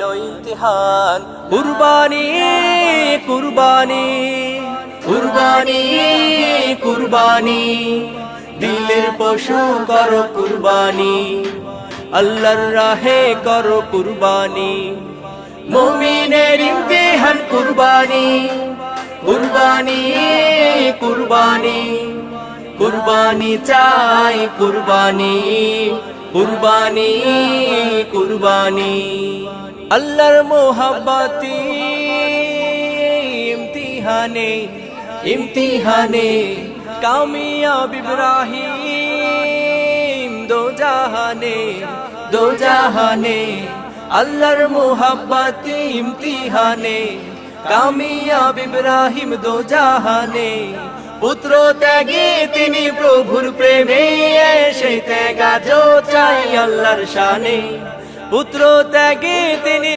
এলো ইমতিহান। কুরবানি কুরবানি কুরবানি কুরবানি, দিলের পশু করো কুরবানি, আল্লাহর রাহে করো কুরবানি। মুমিনের ইমতিহান কুরবানি কুরবানি কুরবানি কুরবানি চাই কুরবানি কুরবানি কুরবানি। আল্লাহর মোহাব্বতি ইমতিহানে ইমতিহানে কামিয়াব ইব্রাহিম দো জাহানে দো জাহানে। আল্লাহর মোহাব্বতি ইমতিহানে কামিয়াব ইব্রাহিম দো জাহানে। পুত্র ত্যাগে তিনি প্রভুর প্রেমে, এসে ত্যাগা চাই আল্লাহর শানে। পুত্র ত্যাগে তিনি